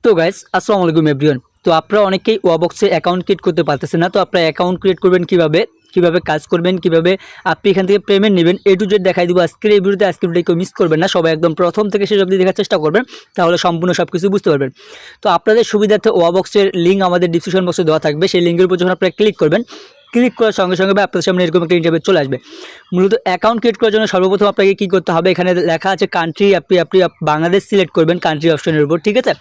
তো গাইস আসসালামু আলাইকুম এভরিওয়ান। তো আপনারা অনেকেই ওয়াবক্সে অ্যাকাউন্ট ক্রিয়েট করতে পারতেছেন না। তো আপনারা অ্যাকাউন্ট ক্রিয়েট করবেন কিভাবে কাজ করবেন, কিভাবে আপনি এখান থেকে পেমেন্ট নেবেন, এ টু জেড দেখাই দিব আজকের এই ভিডিওতে। আজকের ভিডিও কেউ মিস করবেন না, সবাই একদম প্রথম থেকে শেষ অবধি দেখার চেষ্টা করবেন, তাহলে সম্পূর্ণ সব কিছু বুঝতে পারবেন। তো আপনাদের সুবিধার্থে ওয়াবক্সের লিঙ্ক আমাদের ডিসক্রিপশন বক্সে দেওয়া থাকবে। সেই লিঙ্কের উপর যখন আপনারা ক্লিক করবেন, ক্লিক করার সঙ্গে সঙ্গে আপনাদের সামনে এরকম একটা ইন্টারভিউ চলে আসবে। মূলত অ্যাকাউন্ট ক্রিয়েট করার জন্য সর্বপ্রথম আপনাকে কী করতে হবে, এখানে লেখা আছে কান্ট্রি, আপনি বাংলাদেশ সিলেক্ট করবেন কান্ট্রি অপশনের উপর, ঠিক আছে।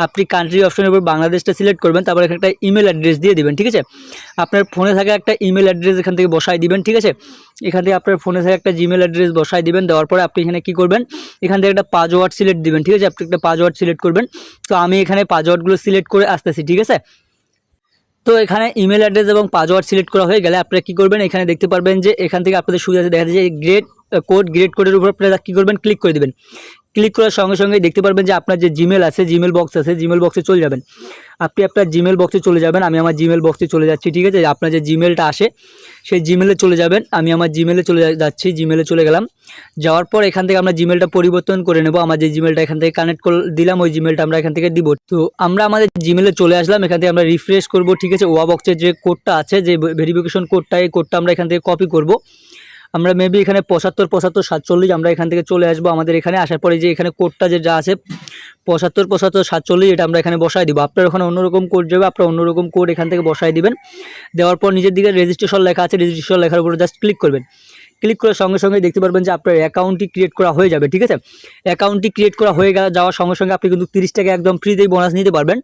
আপনি কান্ট্রি অপশনের উপর বাংলাদেশটা সিলেক্ট করবেন, তারপর এখানে একটা ইমেল অ্যাড্রেস দিয়ে দিবেন, ঠিক আছে। আপনার ফোনে থাকা একটা ইমেল অ্যাড্রেস এখান থেকে বসাই দিবেন, ঠিক আছে। এখান থেকে আপনার ফোনে থাকা একটা জিমেল অ্যাড্রেস বসাই দিবেন। দেওয়ার পরে আপনি এখানে কী করবেন, এখান থেকে একটা পাসওয়ার্ড সিলেক্ট দিবেন, ঠিক আছে। আপনি একটা পাসওয়ার্ড সিলেক্ট করবেন। তো আমি এখানে পাসওয়ার্ডগুলো সিলেক্ট করে আসতেছি, ঠিক আছে। তো এখানে ইমেল অ্যাড্রেস এবং পাসওয়ার্ড সিলেক্ট করা হয়ে গেলে আপনারা কী করবেন, এখানে দেখতে পারবেন যে এখান থেকে আপনাদের সুবিধাতে দেখা যাচ্ছে গ্রেড কোডের উপর আপনারা কী করবেন, ক্লিক করে দেবেন। ক্লিক করার সঙ্গে সঙ্গে দেখতে পারবেন যে আপনার যে জিমেল আছে, জিমেল বক্স আছে, জিমেল বক্সে চলে যাবেন। আপনি আপনার জিমেল বক্সে চলে যাবেন। আমি আমার জিমেল বক্সে চলে যাচ্ছি, ঠিক আছে। আপনার যে জিমেলটা আসে সেই জিমেলে চলে যাবেন। আমি আমার জিমেলে চলে যাচ্ছি, জিমেলে চলে গেলাম। যাওয়ার পর এখান থেকে আমরা জিমেলটা পরিবর্তন করে নেব। আমার যে জিমেলটা এখান থেকে কানেক্ট করে দিলাম, ওই জিমেলটা আমরা এখান থেকে দিব। তো আমরা আমাদের জিমেলে চলে আসলাম। এখান থেকে আমরা রিফ্রেশ করব, ঠিক আছে। ওয়াবক্সের যে কোডটা আছে, যে ভেরিফিকেশন কোডটা, এই কোডটা আমরা এখান থেকে কপি করব। আমরা মেবি এখানে 75 75 47 আমরা এখান থেকে চলে আসবো। আমাদের এখানে আসার পরে যে এখানে কোডটা যে যা আছে 75 75 47, এটা আমরা এখানে বসাই দিব। আপনার ওখানে অন্যরকম কোড যাবে, আপনার অন্যরকম কোড এখান থেকে বসাই দিবেন। দেওয়ার পর নিজের দিকে রেজিস্ট্রেশন লেখা আছে, রেজিস্ট্রেশন লেখার উপরে জাস্ট ক্লিক করবেন। ক্লিক করার সঙ্গে সঙ্গে দেখতে পারবেন যে আপনার অ্যাকাউন্টটি ক্রিয়েট করা হয়ে যাবে, ঠিক আছে। অ্যাকাউন্টটি ক্রিয়েট করা হয়ে যাওয়ার সঙ্গে সঙ্গে আপনি কিন্তু 30 টাকা একদম ফ্রিতেই বোনাস নিতে পারবেন।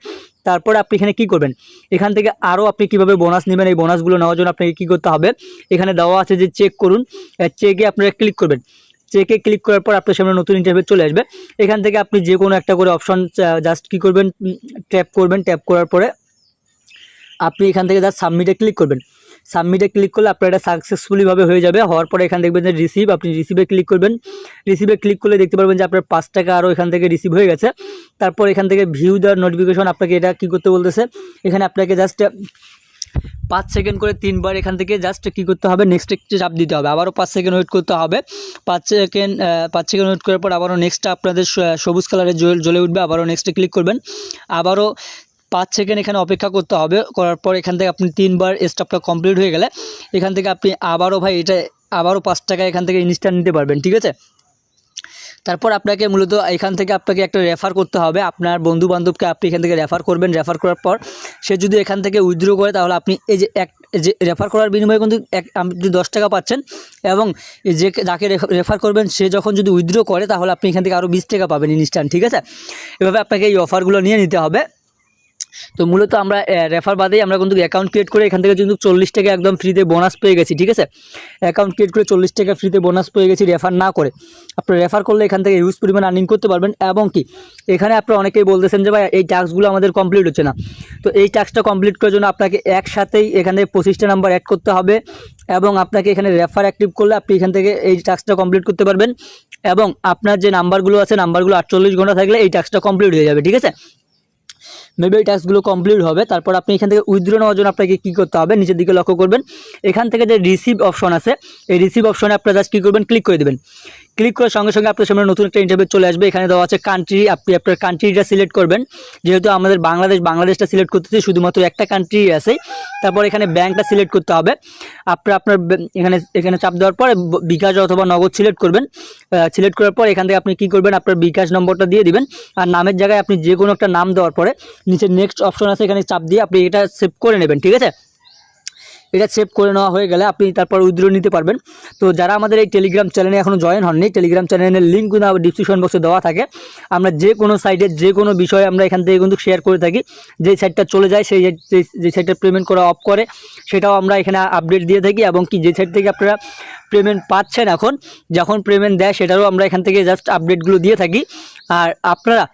তারপরে আপনি এখানে কী করবেন, এখান থেকে আরও আপনি কীভাবে বোনাস নেবেন, এই বোনাসগুলো নেওয়ার জন্য আপনাকে কী করতে হবে, এখানে দেওয়া আছে যে চেক করুন, চেকে আপনারা ক্লিক করবেন। চেকে ক্লিক করার পর আপনার সামনে নতুন ইন্টারভিউ চলে আসবে। এখান থেকে আপনি যে কোনো একটা করে অপশন জাস্ট কী করবেন, ট্যাপ করবেন। ট্যাপ করার পরে আপনি এখান থেকে জাস্ট সাবমিটে ক্লিক করবেন। সাবমিটে ক্লিক করলে আপনার এটা সাকসেসফুলিভাবে হয়ে যাবে। হওয়ার পরে এখানে দেখবেন যে রিসিভ, আপনি রিসিভে ক্লিক করবেন। রিসিভে ক্লিক করলে দেখতে পারবেন যে আপনার 5 টাকা আরও এখান থেকে রিসিভ হয়ে গেছে। তারপর এখান থেকে ভিউ দেওয়ার নোটিফিকেশন, আপনাকে এটা কী করতে বলতেছে, এখানে আপনাকে জাস্ট 5 সেকেন্ড করে 3 বার এখান থেকে জাস্ট কী করতে হবে, নেক্সট একটি চাপ দিতে হবে। আবারও 5 সেকেন্ড ওয়েট করতে হবে। 5 সেকেন্ড ওয়েট করার পর আবারও নেক্সটটা আপনাদের সবুজ কালারে জ্বলে উঠবে। আবারও নেক্সটে ক্লিক করবেন। আবারও 5 সেকেন্ড এখানে অপেক্ষা করতে হবে। করার পর এখান থেকে আপনি 3 বার স্টেপটা কমপ্লিট হয়ে গেলে এখান থেকে আপনি আবারও এটা আবারও 5 টাকা এখান থেকে ইনস্ট্যান্ট নিতে পারবেন, ঠিক আছে। তারপর আপনাকে মূলত এখান থেকে আপনাকে একটা রেফার করতে হবে। আপনার বন্ধুবান্ধবকে আপনি এখান থেকে রেফার করবেন। রেফার করার পর সে যদি এখান থেকে উইথড্র করে, তাহলে আপনি এই যে রেফার করার বিনিময়ে কিন্তু আপনি 10 টাকা পাচ্ছেন। এবং যাকে রেফার করবেন সে যখন যদি উইথড্র করে, তাহলে আপনি এখান থেকে আরও 20 টাকা পাবেন ইনস্ট্যান্ট, ঠিক আছে। এভাবে আপনাকে এই অফারগুলো নিয়ে নিতে হবে। তো মূলত আমরা রেফার বাদেই আমরা কিন্তু অ্যাকাউন্ট ক্রিয়েট করে এখান থেকে কিন্তু 40 টাকা একদম ফ্রিতে বোনাস পেয়ে গেছি, ঠিক আছে। অ্যাকাউন্ট ক্রিয়েট করে 40 টাকা ফ্রিতে বোনাস পেয়ে গেছি রেফার না করে। আপনারা রেফার করলে এখান থেকে হিউজ পরিমাণ আর্নিং করতে পারবেন। এবং কি এখানে আপনারা অনেকেই বলতেছেন যে ভাই এই টাস্কগুলো আমাদের কমপ্লিট হচ্ছে না। তো এই টাস্কটা কমপ্লিট করার জন্য আপনাকে একসাথেই এখানে 25টা নাম্বার অ্যাড করতে হবে। এবং আপনাকে এখানে রেফার অ্যাক্টিভ করলে আপনি এখান থেকে এই টাস্কটা কমপ্লিট করতে পারবেন। এবং আপনার যে নাম্বারগুলো আছে, নাম্বারগুলো 48 ঘন্টা থাকলে এই টাস্কটা কমপ্লিট হয়ে যাবে, ঠিক আছে। মেবি এই টাস্কগুলো কমপ্লিট হবে। তারপর আপনি এখান থেকে উইথড্র নেওয়ার জন্য আপনাকে কী করতে হবে, নিচের দিকে লক্ষ্য করবেন। এখান থেকে যে রিসিভ অপশন আছে, এই রিসিভ অপশনে আপনারা জাস্ট কী করবেন, ক্লিক করে দেবেন। ক্লিক করার সঙ্গে সঙ্গে আপনার সামনে নতুন একটা ইন্টারভিউ চলে আসবে। এখানে দেওয়া আছে কান্ট্রি, আপনি আপনার কান্ট্রিটা সিলেক্ট করবেন। যেহেতু আমাদের বাংলাদেশটা সিলেক্ট করতেছি, শুধুমাত্র একটা কান্ট্রি আছে। তারপর এখানে ব্যাঙ্কটা সিলেক্ট করতে হবে। আপনার এখানে চাপ দেওয়ার পরে বিকাশ অথবা নগদ সিলেক্ট করবেন। সিলেক্ট করার পর এখান থেকে আপনি কী করবেন, আপনার বিকাশ নম্বরটা দিয়ে দিবেন। আর নামের জায়গায় আপনি যে কোনো একটা নাম দেওয়ার পরে নিচে নেক্সট অপশন আছে, এখানে চাপ দিয়ে আপনি এটা সেভ করে নেবেন, ঠিক আছে। এটা সেভ করে নেওয়া হয়ে গেলে আপনি তারপর উইথড্র নিতে পারবেন। তো যারা আমাদের এই টেলিগ্রাম চ্যানেলে এখনও জয়েন হননি, টেলিগ্রাম চ্যানেলের লিঙ্ক কিন্তু আমার ডিসক্রিপশন বক্সে দেওয়া থাকে। আমরা যে কোনো সাইটে যে কোনো বিষয়ে আমরা এখান থেকে কিন্তু শেয়ার করে থাকি। যেই সাইটটা চলে যায়, যে সাইটটা পেমেন্ট করা অফ করে, সেটাও আমরা এখানে আপডেট দিয়ে থাকি। এবং কি যে সাইট থেকে আপনারা পেমেন্ট পাচ্ছেন এখন, যখন পেমেন্ট দেয় সেটারও আমরা এখান থেকে জাস্ট আপডেটগুলো দিয়ে থাকি। আর আপনারা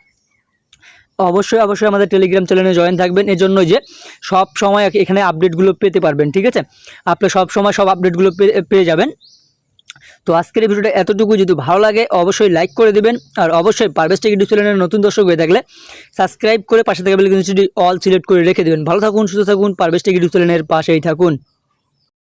অবশ্যই আমাদের টেলিগ্রাম চ্যানেলে জয়েন থাকবেন, এজন্য যে সব সময় এখানে আপডেটগুলো পেতে পারবেন, ঠিক আছে। আপনি সব সময় সব আপডেটগুলো পেয়ে যাবেন। তো আজকের এই ভিডিওটা এতটুকু। যদি ভালো লাগে অবশ্যই লাইক করে দেবেন। আর অবশ্যই পারভেজ টেক ইউটিউব চ্যানেলের নতুন দর্শক হয়ে থাকলে সাবস্ক্রাইব করে পাশে থাকা বেল আইকনটি অল সিলেক্ট করে রেখে দেবেন। ভালো থাকুন, সুস্থ থাকুন, পারভেজ টেক ইউটিউব চ্যানেলের পাশেই থাকুন।